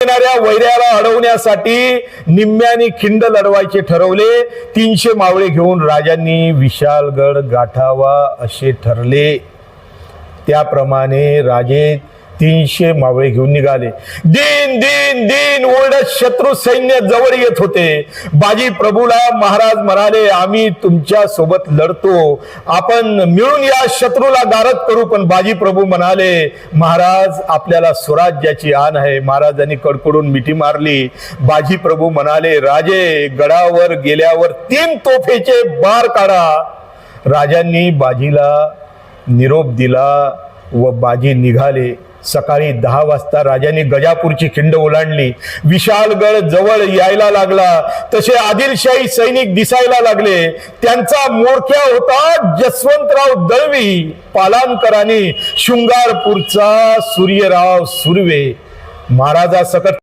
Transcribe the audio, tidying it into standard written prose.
येणाऱ्या वैऱ्याला अडवण्यासाठी निम्म्यानी खिंड लढवायचे ठरवले। 300 मावळे घेऊन राजांनी विशालगड गाठावा असे ठरले। त्याप्रमाणे राजे 300 मावळे घेऊन निघाले। दिन दिन दिन ओरडत शत्रू सैन्य जवळ येत होते। बाजी प्रभूला महाराज म्हणाले, आम्ही तुमच्या सोबत लढतो, आपण मिळून या शत्रूला गारद करू। पण बाजी प्रभू म्हणाले, महाराज आपल्याला स्वराज्याची आण आहे। महाराजांनी कडकडून मिठी मारली। बाजी प्रभू म्हणाले, राजे गडावर गेल्यावर 3 तोफेचे बार काढा। राजांनी बाजीला निरोप दिला व बाजी निघाले। सकाळी 10 वाजता राजांनी गजापूरची खिंड ओलांडली। विशालगड जवळ यायला लागला तसे आदिलशाही सैनिक दिसायला लागले। त्यांचा मोरक्या होता जसवंतराव दळवी, पालानकरांनी शृंगारपूरचा सूर्यराव सुर्वे। महाराजा सकट